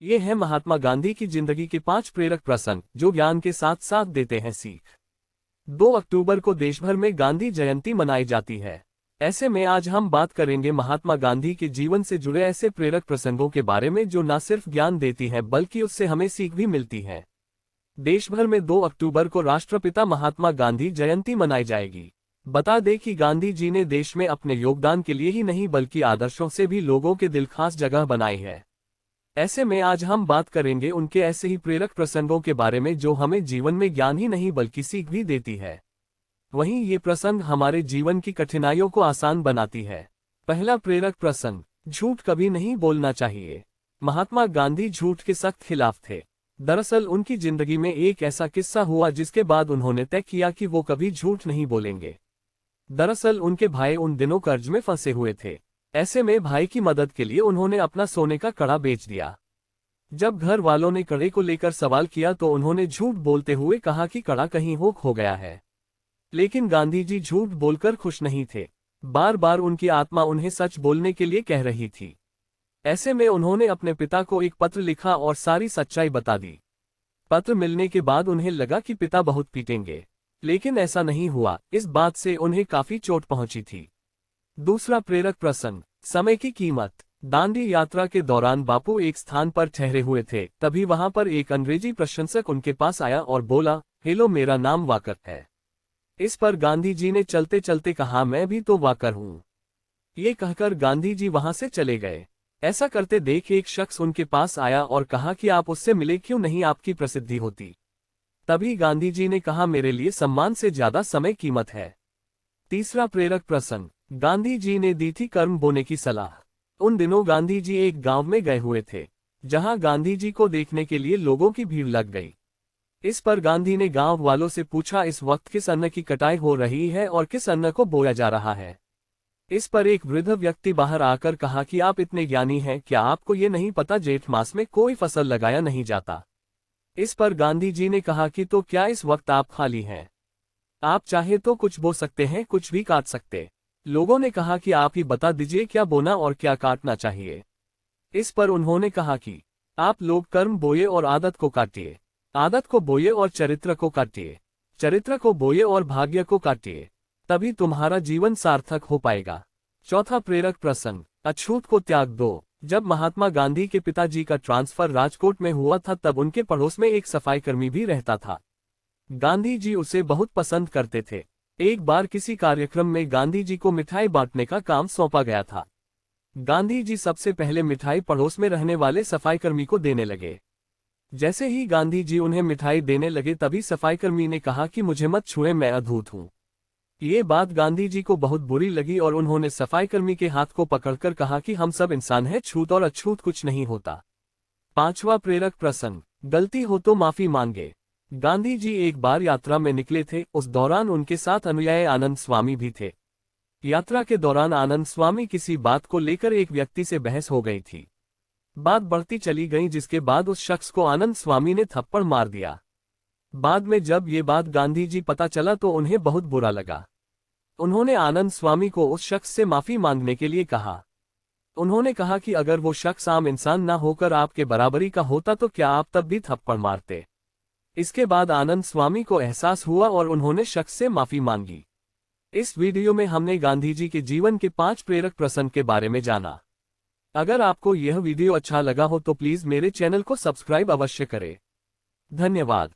ये है महात्मा गांधी की जिंदगी के 5 प्रेरक प्रसंग जो ज्ञान के साथ साथ देते हैं सीख। 2 अक्टूबर को देश भर में गांधी जयंती मनाई जाती है। ऐसे में आज हम बात करेंगे महात्मा गांधी के जीवन से जुड़े ऐसे प्रेरक प्रसंगों के बारे में जो न सिर्फ ज्ञान देती हैं बल्कि उससे हमें सीख भी मिलती है। देश भर में 2 अक्टूबर को राष्ट्रपिता महात्मा गांधी जयंती मनाई जाएगी। बता दें कि गांधी जी ने देश में अपने योगदान के लिए ही नहीं बल्कि आदर्शों से भी लोगों के दिल खास जगह बनाई है। ऐसे में आज हम बात करेंगे उनके ऐसे ही प्रेरक प्रसंगों के बारे में जो हमें जीवन में ज्ञान ही नहीं बल्कि सीख भी देती है। वहीं ये प्रसंग हमारे जीवन की कठिनाइयों को आसान बनाती है। पहला प्रेरक प्रसंग, झूठ कभी नहीं बोलना चाहिए। महात्मा गांधी झूठ के सख्त खिलाफ थे। दरअसल उनकी जिंदगी में एक ऐसा किस्सा हुआ जिसके बाद उन्होंने तय किया कि वो कभी झूठ नहीं बोलेंगे। दरअसल उनके भाई उन दिनों कर्ज में फंसे हुए थे। ऐसे में भाई की मदद के लिए उन्होंने अपना सोने का कड़ा बेच दिया। जब घर वालों ने कड़े को लेकर सवाल किया तो उन्होंने झूठ बोलते हुए कहा कि कड़ा कहीं हो गया है। लेकिन गांधी जी झूठ बोलकर खुश नहीं थे। बार बार उनकी आत्मा उन्हें सच बोलने के लिए कह रही थी। ऐसे में उन्होंने अपने पिता को एक पत्र लिखा और सारी सच्चाई बता दी। पत्र मिलने के बाद उन्हें लगा कि पिता बहुत पीटेंगे, लेकिन ऐसा नहीं हुआ। इस बात से उन्हें काफी चोट पहुंची थी। दूसरा प्रेरक प्रसंग, समय की कीमत। दांडी यात्रा के दौरान बापू एक स्थान पर ठहरे हुए थे। तभी वहां पर एक अंग्रेजी प्रशंसक उनके पास आया और बोला, हेलो, मेरा नाम वाकर है। इस पर गांधी जी ने चलते चलते कहा, मैं भी तो वाकर हूं। ये कहकर गांधी जी वहां से चले गए। ऐसा करते देख एक शख्स उनके पास आया और कहा कि आप उससे मिले क्यों नहीं, आपकी प्रसिद्धि होती। तभी गांधी जी ने कहा, मेरे लिए सम्मान से ज्यादा समय कीमत है। तीसरा प्रेरक प्रसंग, गांधी जी ने दी थी कर्म बोने की सलाह। उन दिनों गांधी जी एक गांव में गए हुए थे, जहां गांधी जी को देखने के लिए लोगों की भीड़ लग गई। इस पर गांधी ने गांव वालों से पूछा, इस वक्त किस अन्न की कटाई हो रही है और किस अन्न को बोया जा रहा है। इस पर एक वृद्ध व्यक्ति बाहर आकर कहा कि आप इतने ज्ञानी हैं, क्या आपको ये नहीं पता जेठ मास में कोई फसल लगाया नहीं जाता। इस पर गांधी जी ने कहा कि तो क्या इस वक्त आप खाली हैं? आप चाहे तो कुछ बो सकते हैं, कुछ भी काट सकते। लोगों ने कहा कि आप ही बता दीजिए क्या बोना और क्या काटना चाहिए। इस पर उन्होंने कहा कि आप लोग कर्म बोए और आदत को काटिए, आदत को बोए और चरित्र को काटिए, चरित्र को बोए और भाग्य को काटिए, तभी तुम्हारा जीवन सार्थक हो पाएगा। चौथा प्रेरक प्रसंग, अछूत को त्याग दो। जब महात्मा गांधी के पिताजी का ट्रांसफर राजकोट में हुआ था तब उनके पड़ोस में एक सफाईकर्मी भी रहता था। गांधी जी उसे बहुत पसंद करते थे। एक बार किसी कार्यक्रम में गांधी जी को मिठाई बांटने का काम सौंपा गया था। गांधी जी सबसे पहले मिठाई पड़ोस में रहने वाले सफाईकर्मी को देने लगे। जैसे ही गांधी जी उन्हें मिठाई देने लगे तभी सफाईकर्मी ने कहा कि मुझे मत छुए, मैं अधूत हूँ। ये बात गांधी जी को बहुत बुरी लगी और उन्होंने सफाईकर्मी के हाथ को पकड़कर कहा कि हम सब इंसान हैं, छूत और अछूत कुछ नहीं होता। पांचवा प्रेरक प्रसंग, गलती हो तो माफी मांगे। गांधी जी एक बार यात्रा में निकले थे। उस दौरान उनके साथ अनुयायी आनंद स्वामी भी थे। यात्रा के दौरान आनंद स्वामी किसी बात को लेकर एक व्यक्ति से बहस हो गई थी। बात बढ़ती चली गई जिसके बाद उस शख्स को आनंद स्वामी ने थप्पड़ मार दिया। बाद में जब ये बात गांधी जी पता चला तो उन्हें बहुत बुरा लगा। उन्होंने आनंद स्वामी को उस शख्स से माफी मांगने के लिए कहा। उन्होंने कहा कि अगर वो शख्स आम इंसान न होकर आपके बराबरी का होता तो क्या आप तब भी थप्पड़ मारते। इसके बाद आनंद स्वामी को एहसास हुआ और उन्होंने शख्स से माफी मांगी। इस वीडियो में हमने गांधी जी के जीवन के 5 प्रेरक प्रसंग के बारे में जाना। अगर आपको यह वीडियो अच्छा लगा हो तो प्लीज मेरे चैनल को सब्सक्राइब अवश्य करें। धन्यवाद।